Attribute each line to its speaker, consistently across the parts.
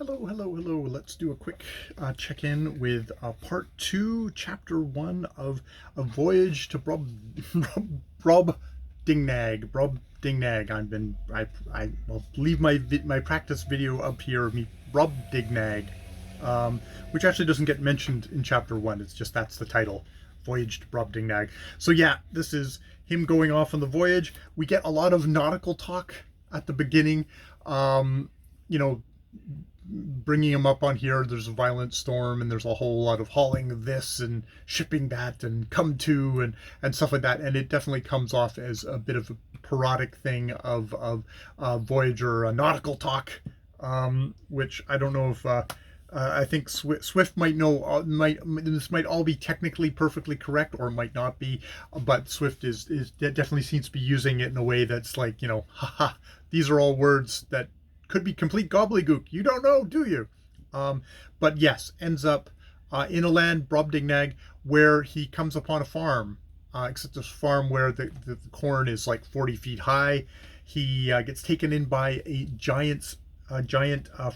Speaker 1: Hello. Let's do a quick check-in with part 2, chapter 1 of A Voyage to Brobdingnag. I'll leave my practice video up here, me Brobdingnag, which actually doesn't get mentioned in chapter 1. It's just that's the title, Voyage to Brobdingnag. So yeah, this is him going off on the voyage. We get a lot of nautical talk at the beginning. You know, bringing him up on here, there's a violent storm and there's a whole lot of hauling this and shipping that and come to and stuff like that, and it definitely comes off as a bit of a parodic thing of Voyager nautical talk, which I don't know if I think Swift might know, this might all be technically perfectly correct or it might not be, but Swift is definitely seems to be using it in a way that's like, you know, haha, these are all words that could be complete gobbledygook. You don't know, do you? But yes, ends up in a land, Brobdingnag, where he comes upon a farm, except a farm where the corn is like 40 feet high. He gets taken in by a giant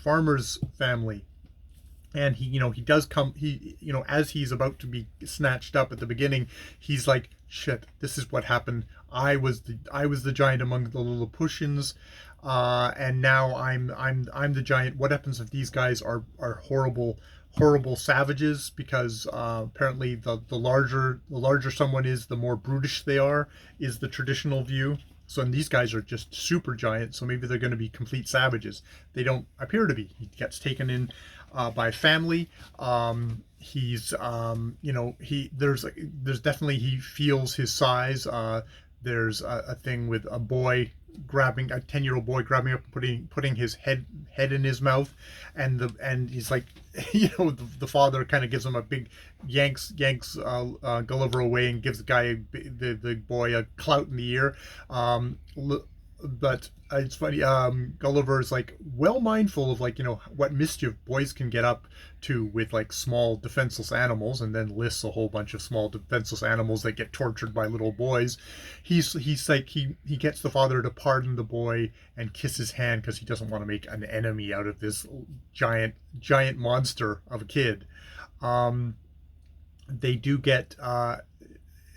Speaker 1: farmer's family. And he does come, as he's about to be snatched up at the beginning, he's like, shit, this is what happened. I was the giant among the Lilliputians, and now I'm the giant. What happens if these guys are horrible savages? Because apparently the larger someone is, the more brutish they are, is the traditional view. So, and these guys are just super giant, so maybe they're going to be complete savages. They don't appear to be. He gets taken in by family. He's there's definitely, he feels his size. There's a thing with a boy grabbing, a 10-year-old boy grabbing up and putting his head in his mouth, and he's like, the father kind of gives him a big yanks Gulliver away and gives the boy a clout in the ear. But it's funny, Gulliver is like well mindful of, like, what mischief boys can get up to with like small defenseless animals, and then lists a whole bunch of small defenseless animals that get tortured by little boys. He's like, he gets the father to pardon the boy and kiss his hand because he doesn't want to make an enemy out of this giant monster of a kid. They do get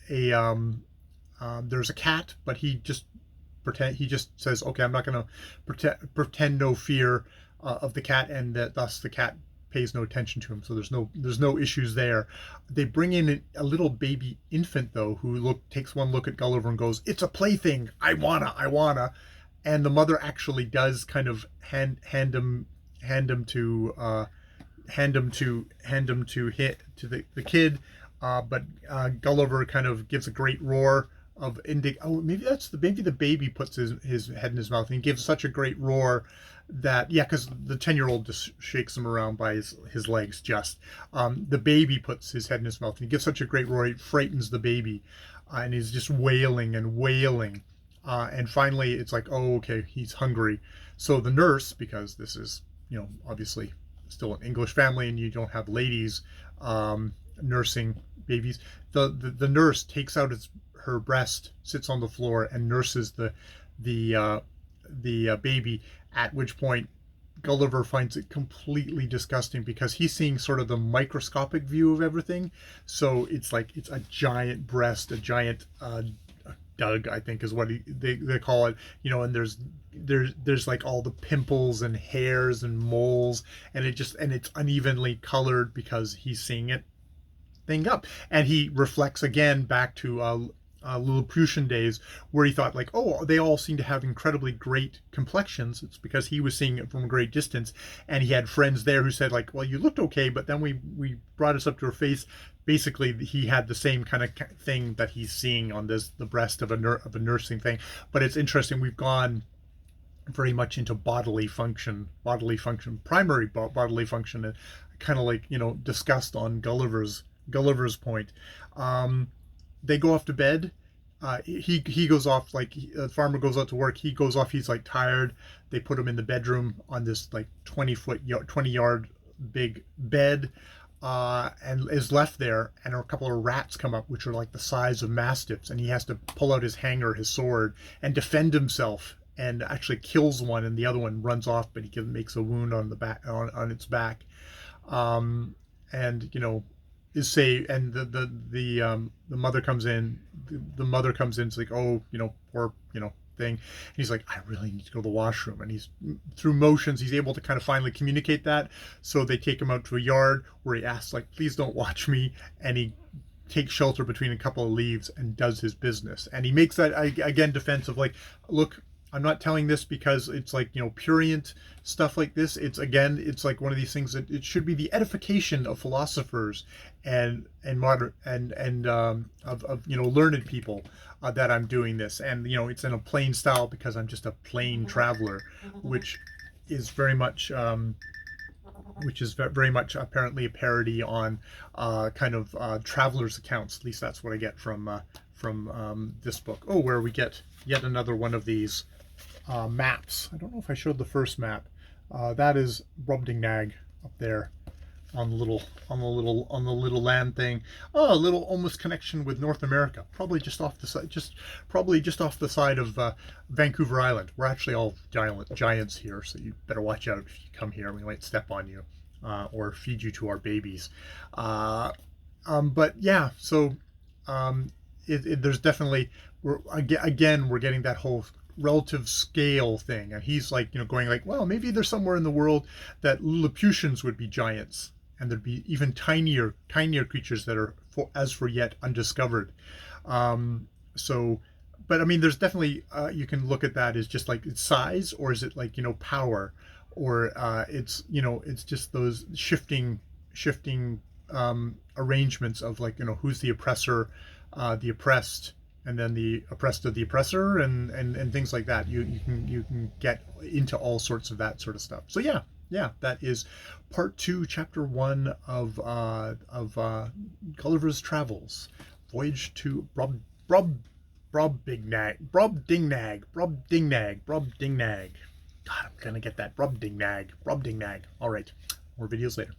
Speaker 1: there's a cat, but he just says, okay, I'm not going to pretend no fear of the cat, and that thus the cat pays no attention to him. So there's no issues there. They bring in a little baby infant though, who takes one look at Gulliver and goes, "It's a plaything. I wanna." And the mother actually does kind of hand him to the kid, but Gulliver kind of gives a great roar of maybe the baby puts his head in his mouth, and he gives such a great roar that, because the 10-year-old just shakes him around by his legs. Just the baby puts his head in his mouth and he gives such a great roar, it frightens the baby, and he's just wailing, and finally it's like, oh, okay, he's hungry. So the nurse, because this is, obviously still an English family and you don't have ladies nursing babies, the nurse takes out her breast, sits on the floor, and nurses the baby, at which point Gulliver finds it completely disgusting because he's seeing sort of the microscopic view of everything. So it's like, it's a giant breast, a giant dug, I think is what they call it, and there's like all the pimples and hairs and moles, and it's unevenly colored because he's seeing it thing up, and he reflects again back to Lilliputian days, where he thought, like, oh, they all seem to have incredibly great complexions. It's because he was seeing it from a great distance, and he had friends there who said, like, well, you looked okay, but then we brought us up to her face. Basically, he had the same kind of thing that he's seeing on the breast of a nursing thing. But it's interesting, we've gone very much into bodily function, primary bodily function, and kind of like, discussed on Gulliver's point. They go off to bed. He goes off, like, the farmer goes out to work. He goes off. He's like tired. They put him in the bedroom on this like 20-yard big bed, and is left there. And a couple of rats come up, which are like the size of mastiffs, and he has to pull out his hanger, his sword, and defend himself and actually kills one, and the other one runs off, but he makes a wound on the back, on its back, um, and is saved. And the mother comes in. The mother comes in. It's like, oh, poor thing. And he's like, I really need to go to the washroom. And he's, through motions, he's able to kind of finally communicate that. So they take him out to a yard where he asks, like, please don't watch me. And he takes shelter between a couple of leaves and does his business. And he makes that, again, defense of like, look, I'm not telling this because it's like, prurient stuff like this. It's like one of these things that it should be the edification of philosophers and modern and of learned people, that I'm doing this. And it's in a plain style because I'm just a plain traveler, which is very much apparently a parody on kind of travelers' accounts. At least that's what I get from this book. Oh, where we get yet another one of these maps. I don't know if I showed the first map. That is Brobdingnag up there on the little land thing. Oh, a little almost connection with North America. Probably just off the side, off the side of Vancouver Island. We're actually all giants here, so you better watch out if you come here. We might step on you or feed you to our babies. But yeah, so there's definitely we're getting that whole relative scale thing, and he's like going like, well, maybe there's somewhere in the world that Lilliputians would be giants, and there'd be even tinier creatures that are as for yet undiscovered. So, but I mean, there's definitely you can look at that as just like its size, or is it like power, or it's it's just those shifting arrangements of like who's the oppressor, the oppressed, and then the oppressed of the oppressor, and things like that. You can get into all sorts of that sort of stuff. So yeah, that is part 2, chapter 1 of Gulliver's Travels, Voyage to Brobdingnag. God, I'm gonna get that Brobdingnag. All right, more videos later.